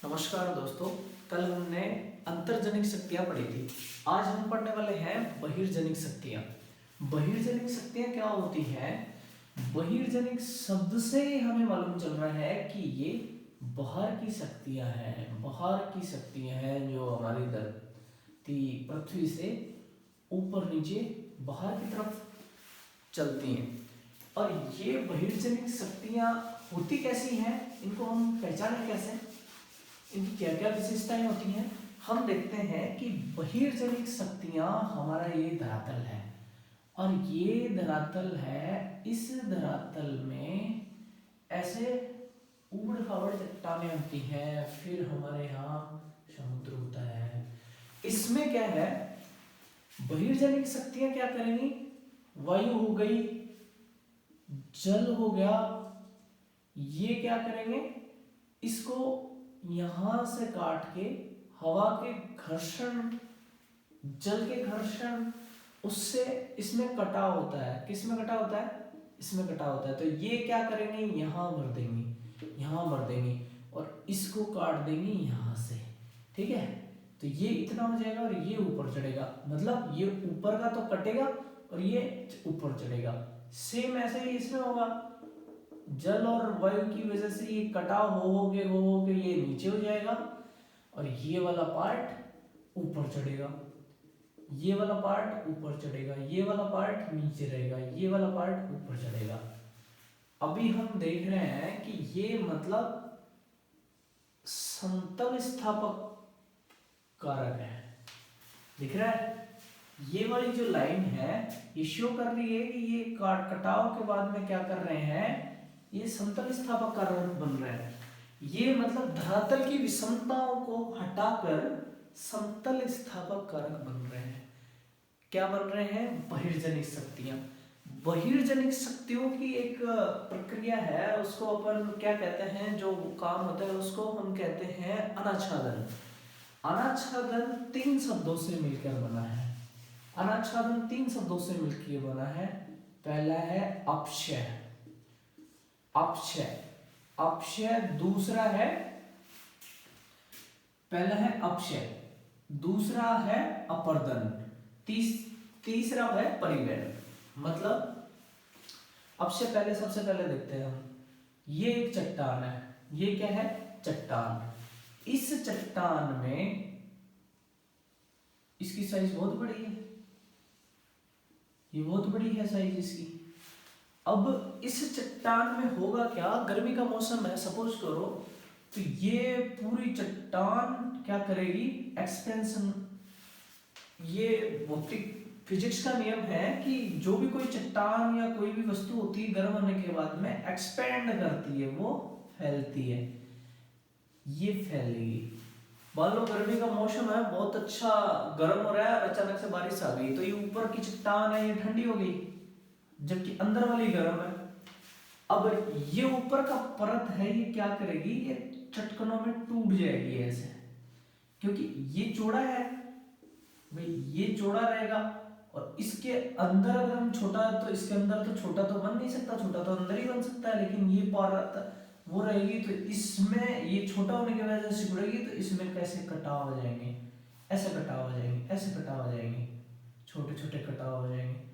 नमस्कार दोस्तों। कल हमने अंतर्जनिक शक्तियां पढ़ी थी। आज हम पढ़ने वाले हैं बहिर्जनिक शक्तियां। बहिर्जनिक शक्तियां क्या होती हैं? बहिर्जनिक शब्द से ही हमें मालूम चल रहा है कि ये बाहर की शक्तियां हैं। बाहर की शक्तियां हैं जो हमारी धरती पृथ्वी से ऊपर नीचे बाहर की तरफ चलती हैं। और ये बहिर्जनिक शक्तियां होती कैसी हैं, इनको हम पहचानें कैसे, इनकी क्या क्या विशेषताएं होती हैं? हम देखते हैं कि बहिर्जनिक शक्तियां हमारा ये धरातल है और ये धरातल है। इस धरातल में ऐसे ऊबड़ खाबड़ चट्टानें होती हैं, फिर हमारे यहाँ समुद्र होता है। इसमें क्या है, बहिर्जनिक शक्तियां क्या करेंगी? वायु हो गई, जल हो गया, ये क्या करेंगे? इसको यहां से काट के हवा के घर्षण, जल के घर्षण, उससे इसमें कटाव होता है। किसमें कटाव होता है? इसमें कटाव होता है। तो ये क्या करेंगे? यहां भर देंगे, यहां भर देंगे और इसको काट देंगे यहां से। ठीक है, तो ये इतना हो जाएगा और ये ऊपर चढ़ेगा। मतलब ये ऊपर का तो कटेगा और ये ऊपर चढ़ेगा। सेम ऐसे ही इसमें होगा। जल और वायु की वजह से ये कटाव हो के ये नीचे हो जाएगा और ये वाला पार्ट ऊपर चढ़ेगा, ये वाला पार्ट ऊपर चढ़ेगा, ये वाला पार्ट नीचे रहेगा, ये वाला पार्ट ऊपर चढ़ेगा। अभी हम देख रहे हैं कि ये मतलब समतल स्थापक कारक है। दिख रहा है? ये वाली जो लाइन है ये शो कर रही है कि ये कटाव के बाद में क्या कर रहे हैं, ये समतल स्थापक कारक बन रहे हैं। ये मतलब धरातल की विषमताओं को हटाकर समतल स्थापक कारक बन रहे हैं। क्या बन रहे हैं? बहिर्जनिक शक्तियां। बहिर्जनिक शक्तियों की एक प्रक्रिया है, उसको अपन क्या कहते हैं, जो काम होता है उसको हम कहते हैं अनाच्छादन। अनाच्छादन 3 शब्दों से मिलकर बना है। अनाच्छादन 3 शब्दों से मिलकर बना है। पहला है अपक्षय, अपक्षय, अपक्षय। दूसरा है, पहला है अपक्षय, दूसरा है अपर्दन, तीसरा है परिवहन। मतलब अपक्षय पहले, सबसे पहले देखते हैं हम। ये एक चट्टान है, ये क्या है? चट्टान। इस चट्टान में इसकी साइज बहुत बड़ी है, ये बहुत बड़ी है साइज इसकी। अब इस चट्टान में होगा क्या? गर्मी का मौसम है सपोज करो, तो ये पूरी चट्टान क्या करेगी? एक्सपेंशन। ये भौतिक फिजिक्स का नियम है कि जो भी कोई चट्टान या कोई भी वस्तु होती है गर्म होने के बाद में एक्सपेंड करती है, वो फैलती है, ये फैलेगी। मान लो गर्मी का मौसम है, बहुत अच्छा गर्म हो रहा है और अचानक से बारिश आ गई, तो ये ऊपर की चट्टान है ये ठंडी हो गई, जबकि अंदर वाली गर्म है। अब ये ऊपर का परत है, ये क्या करेगी? ये चटकनों में टूट जाएगी ऐसे, क्योंकि ये चौड़ा है भाई, ये चौड़ा रहेगा और इसके अंदर अगर हम छोटा है तो इसके अंदर तो छोटा तो बन नहीं सकता, छोटा तो अंदर ही बन सकता है, लेकिन ये परत वो रहेगी तो इसमें ये छोटा होने की वजह से सिकुड़ेगी, तो इसमें कैसे कटाव हो जाएंगे? ऐसे कटाव हो जाएंगे, ऐसे कटाव हो जाएंगे, छोटे छोटे कटाव हो जाएंगे।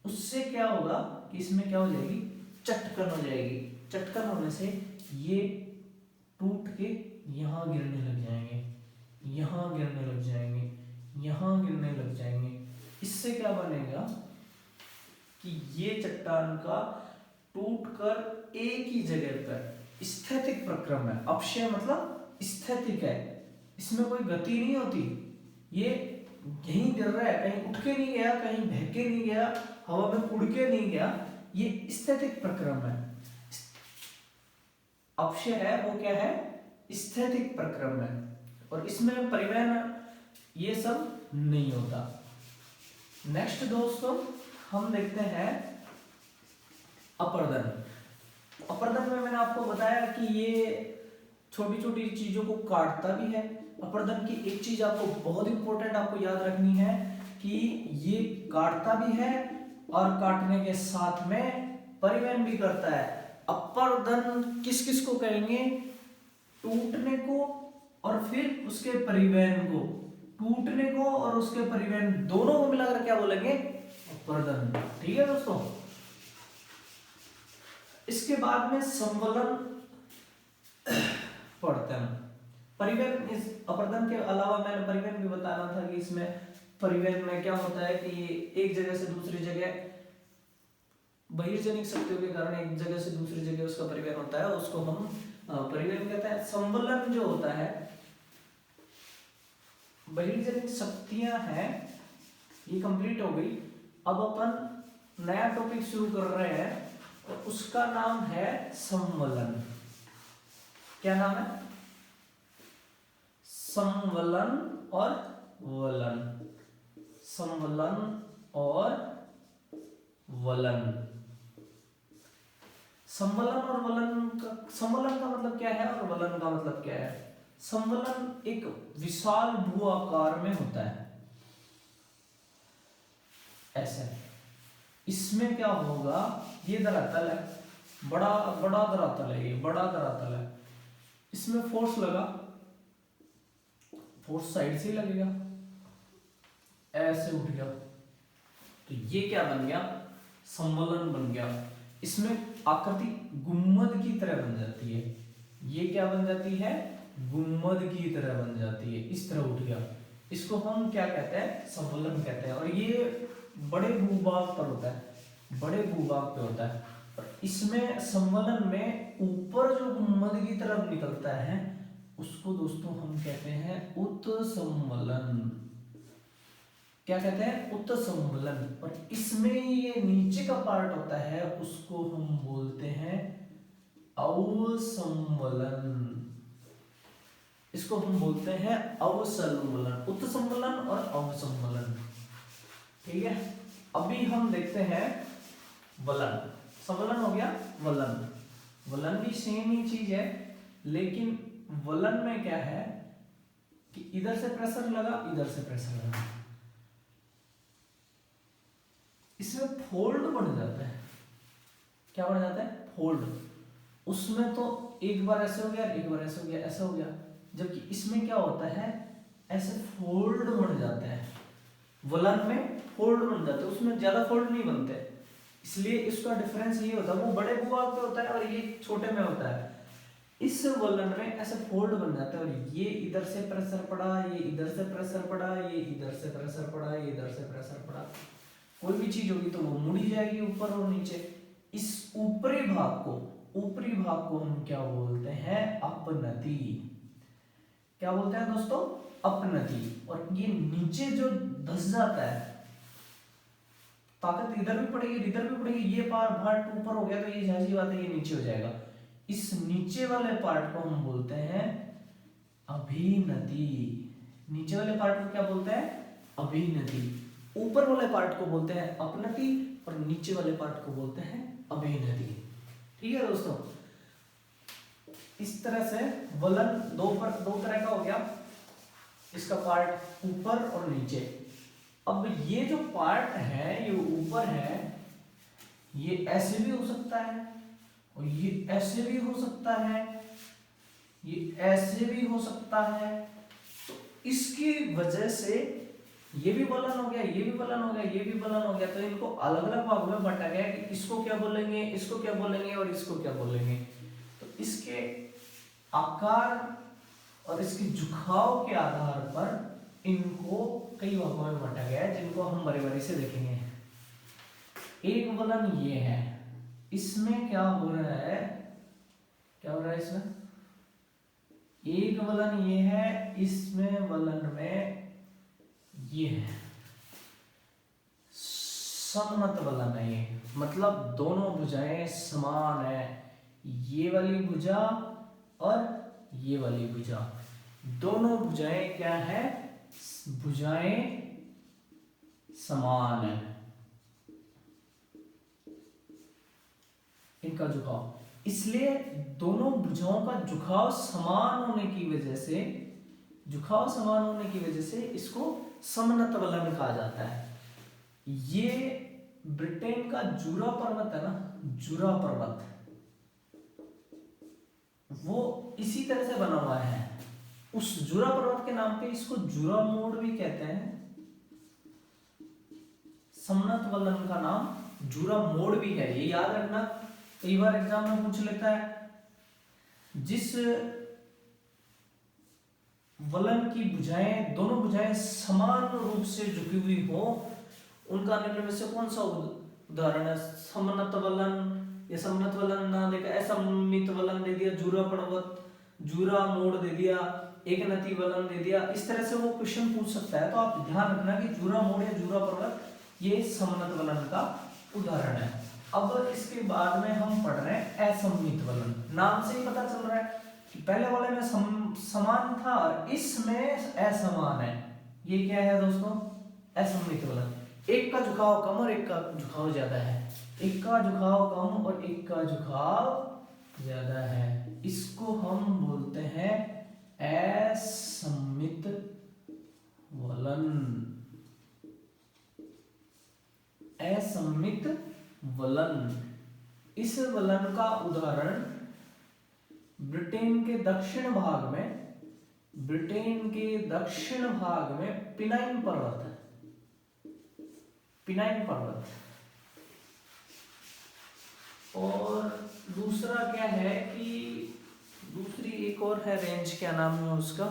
उससे क्या होगा कि इसमें क्या हो जाएगी? चटकन हो जाएगी। चटकन होने से ये टूट के यहाँ गिरने लग जाएंगे, यहाँ गिरने लग जाएंगे, यहाँ गिरने लग जाएंगे। इससे क्या बनेगा कि ये चट्टान का टूटकर एक ही जगह पर स्थैतिक प्रक्रम है। अपक्षय मतलब स्थैतिक है, इसमें कोई गति नहीं होती, ये यहीं गिर रहा है, कहीं उठ के नहीं गया, कहीं बह के नहीं गया, हवा में उड़ के नहीं गया, ये स्थैतिक प्रक्रम है। अपक्षय है वो क्या है? स्थैतिक प्रक्रम है, और इसमें परिवहन ये सब नहीं होता। नेक्स्ट दोस्तों हम देखते हैं अपर्दन। अपर्दन में मैंने आपको बताया कि ये छोटी छोटी चीजों को काटता भी है। अपर्दन की एक चीज आपको बहुत इंपॉर्टेंट आपको याद रखनी है कि ये काटता भी है और काटने के साथ में परिवहन भी करता है। अपर्दन किस किस को कहेंगे? टूटने को फिर उसके परिवहन को, टूटने को और उसके परिवहन दोनों को मिलाकर क्या बोलेंगे, अपर्दन। ठीक है दोस्तों। इसके बाद में संवलन पढ़ते हैं। परिवहन, इस अपर्दन के अलावा मैंने परिवहन भी बताना था कि इसमें परिवहन में क्या होता है कि ये एक जगह से दूसरी जगह बहिर्जनिक शक्तियों के कारण एक जगह से दूसरी जगह उसका परिवहन होता है, उसको हम परिवहन कहते हैं। संवलन जो होता है, बहिर्जनिक शक्तियां हैं, ये कंप्लीट हो गई। अब अपन नया टॉपिक शुरू कर रहे हैं, तो उसका नाम है संवलन। क्या नाम है, संवलन और वलन। संवलन और वलन। संवलन और वलन का, संवलन का मतलब क्या है और वलन का मतलब क्या है। संवलन एक विशाल भू आकार में होता है, ऐसे। इसमें क्या होगा, ये धरातल है, बड़ा बड़ा धरातल है, ये बड़ा धरातल है। इसमें फोर्स लगा, फोर्स साइड से ही लगेगा, ऐसे उठ गया, तो ये क्या बन गया, संवलन बन गया। इसमें आकृति गुम्मद की तरह बन जाती है। ये क्या बन जाती है, गुम्मद की तरह बन जाती है, इस तरह उठ गया। इसको हम क्या कहते हैं, संवलन कहते हैं। और ये बड़े भूभाग पर होता है, बड़े भूभाग पे होता है। और इसमें संवलन में ऊपर जो गुम्मद की तरफ निकलता है उसको दोस्तों हम कहते हैं उत्संवलन। क्या कहते हैं, उत्संवलन। और इसमें ये नीचे का पार्ट होता है उसको हम बोलते हैं अवसंवलन। इसको हम बोलते हैं अवसंवलन, उत्संवलन और अवसंवलन। ठीक है। अभी हम देखते हैं वलन। संवलन हो गया, वलन। वलन भी सेम ही चीज है, लेकिन वलन में क्या है कि इधर से प्रेशर लगा, इधर से प्रेशर लगा, इसमें फोल्ड बन जाता है। क्या बन जाता है, फोल्ड। उसमें तो एक बार ऐसे हो गया, एक बार ऐसे हो गया, ऐसा हो गया। जबकि इसमें क्या होता है, ऐसे फोल्ड बन जाते हैं। वलन में फोल्ड बन जाते हैं, उसमें ज्यादा फोल्ड नहीं बनते, इसलिए इसका डिफरेंस ये होता है, वो बड़े भूभाग पे होता है और ये छोटे में होता है। इस वलन में ऐसे फोल्ड बन जाता है और ये इधर से प्रेशर पड़ा, ये इधर से प्रेशर पड़ा, ये इधर से प्रेशर पड़ा, ये इधर से प्रेशर पड़ा। कोई भी चीज होगी तो वो मुड़ी जाएगी ऊपर और नीचे। इस ऊपरी भाग को हम क्या बोलते हैं, अपनति। क्या बोलते हैं दोस्तों, अपनति। और ये नीचे जो धस जाता है, ताकत इधर भी पड़ेगी, इधर भी पड़ेगी, ये पार्ट ऊपर हो गया तो ये जाहिर सी बात है ये नीचे हो जाएगा। इस नीचे वाले पार्ट को हम बोलते हैं अभिनति। नीचे वाले पार्ट को क्या बोलते हैं, अभिनति। ऊपर वाले पार्ट को बोलते हैं अपनति और नीचे वाले पार्ट को बोलते हैं अभिनति। ठीक है दोस्तों। इस तरह से वलन दो तरह का हो गया, इसका पार्ट ऊपर और नीचे। अब ये जो पार्ट है, ये ऊपर है, ये ऐसे भी हो सकता है और ये ऐसे भी हो सकता है, ये ऐसे भी हो सकता है। तो इसकी वजह से ये भी वलन हो गया, ये भी वलन हो गया, ये भी वलन हो गया। तो इनको अलग अलग भागों में बांटा गया कि इसको क्या बोलेंगे, इसको क्या बोलेंगे और इसको क्या बोलेंगे। तो इसके आकार और इसके झुकाव के आधार पर इनको कई भागों में बांटा गया है, जिनको हम बारी बारी से देखेंगे। एक वलन ये है, इसमें क्या हो रहा है, क्या हो रहा है इसमें, एक वलन ये है, इसमें वलन में ये है समनत वलन है। ये मतलब दोनों भुजाएं समान है, ये वाली भुजा और ये वाली भुजा, दोनों भुजाएं क्या है, भुजाएं समान है। इनका झुकाव, इसलिए दोनों भुजाओं का झुकाव समान होने की वजह से इसको समनत वलन कहा जाता है। ये ब्रिटेन का जूरा पर्वत है ना, जूरा पर्वत, वो इसी तरह से बना हुआ है। उस जुरा पर्वत के नाम पे इसको जुरा मोड़ भी कहते हैं। समनत वलन का नाम जुरा मोड़ भी है, ये याद रखना, कई बार एग्जाम में पूछ लेता है। जिस वलन की भुजाएं, दोनों भुजाएं समान रूप से झुकी हुई हो, उनका निम्न में से कौन सा उदाहरण है? समनत वलन या समनत वलन ना देकर असममित वलन दे दिया, जुरा पर्वत, जुरा मोड़ दे दिया, एक नति वलन दे दिया, इस तरह से वो क्वेश्चन पूछ सकता है। तो आप ध्यान रखना कि जुरा मोड़ या जुरा पर्वत ये समनत वलन का उदाहरण है। अब इसके बाद में हम पढ़ रहे हैं असममित वलन। नाम से ही पता चल रहा है कि पहले वाले में समान था और इसमें असमान है। ये क्या है दोस्तों? असममित वलन। एक का झुकाव कम और एक का झुकाव ज्यादा है, एक का झुकाव कम और एक का झुकाव ज्यादा है, इसको हम बोलते हैं असममित वलन। असममित वलन। इस वलन का उदाहरण ब्रिटेन के दक्षिण भाग में, ब्रिटेन के दक्षिण भाग में पिनाइन पर्वत है, पिनाइन पर्वत। और दूसरा क्या है कि दूसरी एक और है रेंज, क्या नाम है उसका?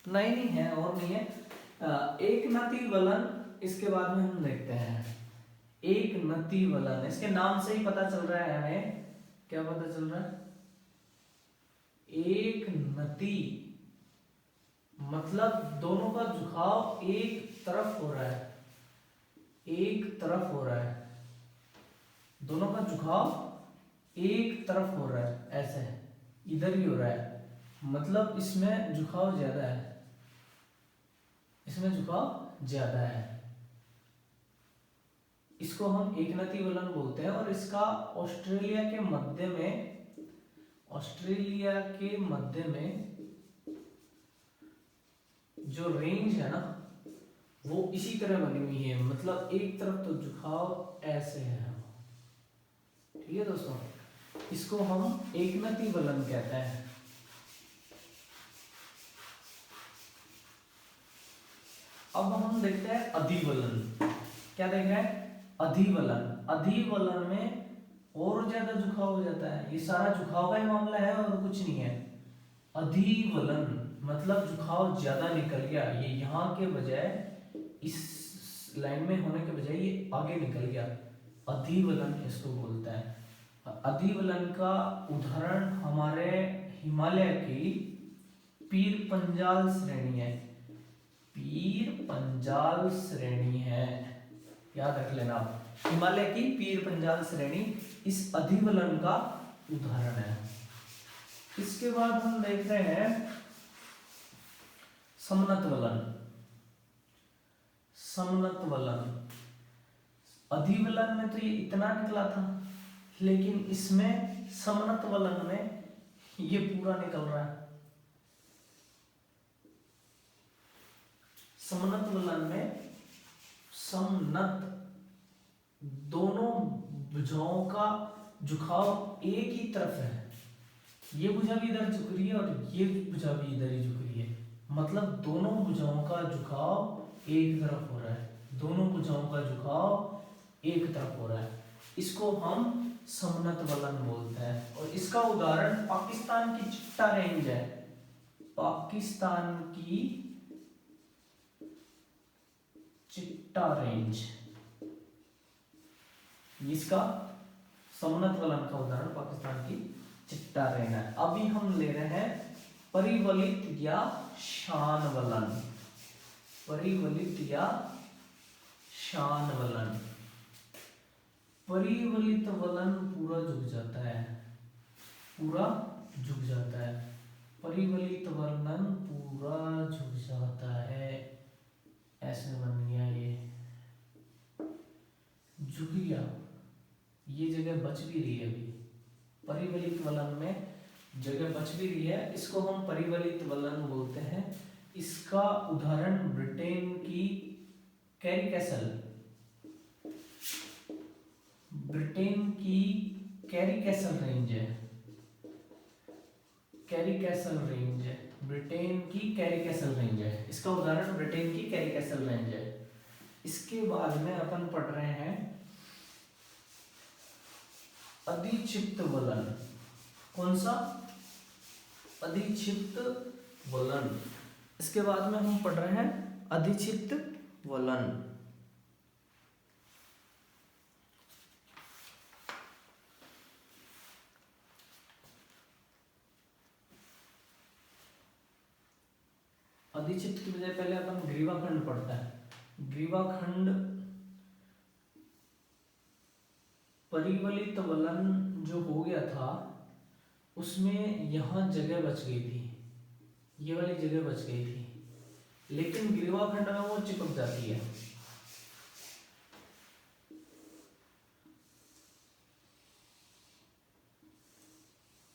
नहीं है, और नहीं है। एक नति वलन, इसके बाद में हम देखते हैं एक नति वलन। इसके नाम से ही पता चल रहा है हमें, क्या पता चल रहा है? एक नति मतलब दोनों का झुकाव एक तरफ हो रहा है, एक तरफ हो रहा है, दोनों का झुकाव एक तरफ हो रहा है, ऐसे इधर ही हो रहा है, मतलब इसमें झुकाव ज्यादा है, इसमें झुकाव ज्यादा है। इसको हम एकनति वलन बोलते हैं। और इसका ऑस्ट्रेलिया के मध्य में, ऑस्ट्रेलिया के मध्य में जो रेंज है ना, वो इसी तरह बनी हुई है, मतलब एक तरफ तो झुकाव ऐसे है। ठीक है दोस्तों, इसको हम एकनति वलन कहते हैं। अब हम देखते हैं अधिवलन। क्या देख रहे हैं? अधिवलन। अधिवलन में और ज्यादा झुकाव हो जाता है, ये सारा झुकाव का ही मामला है और कुछ नहीं है। अधिवलन मतलब झुकाव ज्यादा निकल गया, ये यहाँ के बजाय इस लाइन में होने के बजाय ये आगे निकल गया, अधिवलन इसको बोलता है। अधिवलन का उदाहरण हमारे हिमालय की पीर पंजाल श्रेणी है, पीर पंजाल श्रेणी है, याद रख लेना आप। हिमालय की पीर पंजाल श्रेणी इस अधिवलन का उदाहरण है। इसके बाद हम देख रहे हैं समनत वलन। समनत वलन, अधिवलन में तो ये इतना निकला था, लेकिन इसमें समनत वलन में ये पूरा निकल रहा है। समनत वलन में समनत, दोनों भुजाओं का झुकाव एक ही तरफ है, ये भुजा भी इधर झुक रही है और ये भुजा भी इधर ही झुक रही है, मतलब दोनों भुजाओं का झुकाव एक तरफ हो रहा है, दोनों भुजाओं का झुकाव एक तरफ हो रहा है, इसको हम समनत वलन बोलते हैं। और इसका उदाहरण पाकिस्तान की चिट्टा रेंज है, पाकिस्तान की चिट्टा रेंज, इसका समनत वलन का उदाहरण पाकिस्तान की चिट्टा रेंज है। अभी हम ले रहे हैं परिवलित या शान वलन, परिवलित या शान वलन। परिवलित वलन पूरा झुक जाता है, पूरा झुक जाता है, परिवलित वलन पूरा झुक जाता है, ऐसे बन गया, ये झुक गया, ये जगह बच भी रही है अभी, परिवलित वलन में जगह बच भी रही है, इसको हम परिवलित वलन बोलते हैं। इसका उदाहरण ब्रिटेन की कैरी कैसल, ब्रिटेन की कैरी कैसल रेंज है, कैरी कैसल रेंज है, ब्रिटेन की कैरी कैसल रेंज है। इसका उदाहरण ब्रिटेन की कैरी कैसल रेंज है। इसके बाद में अपन पढ़ रहे हैं अधिक्षिप्त वलन। कौन सा? अधिक्षिप्त वलन। इसके बाद में हम पढ़ रहे हैं अधिक्षिप्त वलन। अधिक्षिप्त की बजाय पहले अपन ग्रीवाखंड पढ़ते हैं। ग्रीवाखंड परिवलित वलन जो हो गया था उसमें यहां जगह बच गई थी, ये वाली जगह बच गई थी, लेकिन ग्रीवाखंड में वो चिपक जाती है।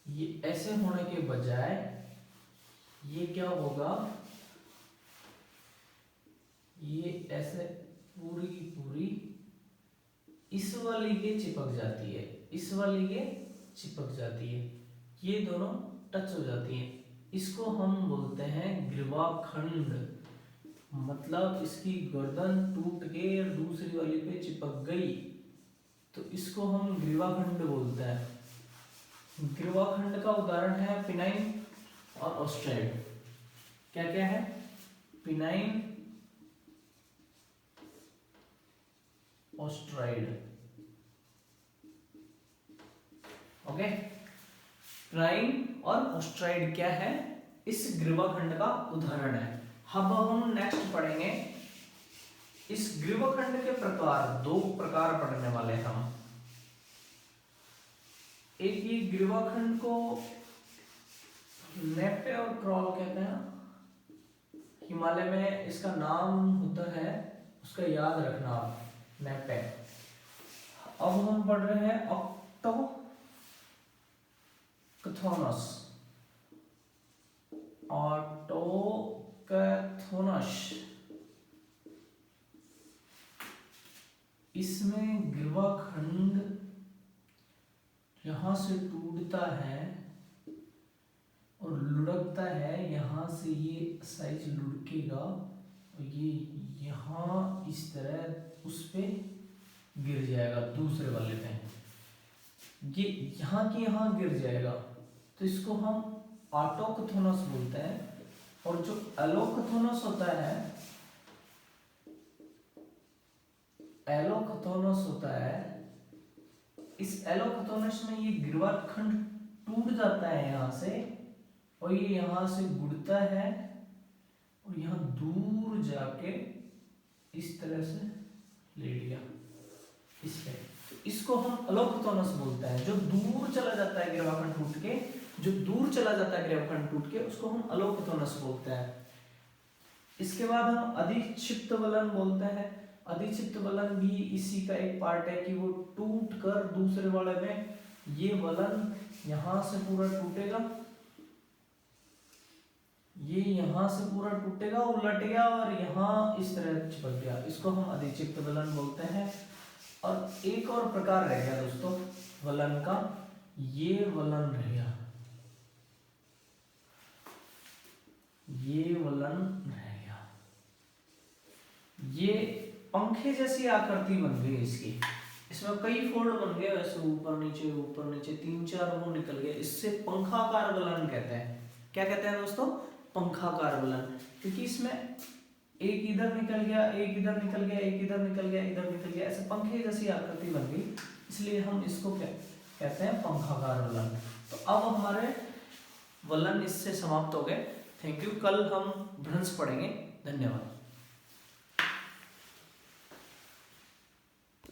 ये ऐसे होने के बजाय ये क्या होगा, ये ऐसे पूरी की पूरी इस वाली के चिपक जाती है, इस वाली के चिपक जाती है, ये दोनों टच हो जाती है। इसको हम बोलते हैं ग्रीवाखंड। मतलब इसकी गर्दन टूट के और दूसरी वाली पे चिपक गई तो इसको हम ग्रीवाखंड बोलते हैं। ग्रीवाखंड का उदाहरण है पिनाइन और ऑस्ट्राइड। क्या क्या है? पिनाइन, ऑस्ट्राइड। ओके, पिनाइन और ऑस्ट्राइड क्या है? इस ग्रीवाखंड का उदाहरण है। अब हम नेक्स्ट पढ़ेंगे इस ग्रीवाखंड के प्रकार, दो प्रकार पढ़ने वाले हैं हम। एक ये ग्रीवाखंड को नेप्टे और क्रॉल कहते हैं। हिमालय में इसका नाम होता है, उसका याद रखना आप, नेप्टे। अब हम पढ़ रहे हैं ऑटोकथोनस। ऑटोकथोनस, इसमें ग्रीवाखंड यहां से टूटता है और लुढ़कता है, यहां से ये साइज लुढ़केगा और ये यहां इस तरह उस पे गिर जाएगा, दूसरे वाले पे ये यहां की यहां गिर जाएगा, तो इसको हम ऑटोकथोनस बोलते हैं। और जो एलोकथोनस होता है, एलोकथोनस होता है, इस एलोकथोनस में ये ग्रीवाखंड टूट जाता है यहां से और ये यहां से गुड़ता है और यहां दूर जाके इस तरह से ले लिया इस पे, तो इसको हम एलोकथोनस बोलते हैं। जो दूर चला जाता है ग्रीवाखंड टूट के, जो दूर चला जाता है ग्रीवाखंड टूट के, उसको हम एलोकथोनस बोलते हैं। इसके बाद हम अधिक्षिप्त वलन बोलते हैं। अधिक्षिप्त वलन भी इसी का एक पार्ट है कि वो टूट कर दूसरे वाले में, ये वलन यहां से पूरा टूटेगा, ये यहां से पूरा टूटेगा, उलट गया और यहां इस तरह चिपक गया, इसको हम अधिक्षिप्त वलन बोलते हैं। और एक और प्रकार रह गया दोस्तों वलन का, ये वलन रह गया, ये वलन रह गया, ये पंखे जैसी आकृति बन गई इसकी, इसमें कई फोल्ड बन गए, वैसे ऊपर नीचे 3-4 वो निकल गए, इससे पंखाकार वलन कहते हैं। क्या कहते हैं दोस्तों? पंखाकार वलन। क्योंकि इसमें एक इधर निकल गया, एक इधर निकल गया, एक इधर निकल गया, इधर निकल गया, ऐसे पंखे जैसी आकृति बन गई, इसलिए हम इसको कहते हैं पंखाकार वलन। तो अब हमारे वलन इससे समाप्त हो गए। Thank you. कल हम भ्रंश पढ़ेंगे। धन्यवाद।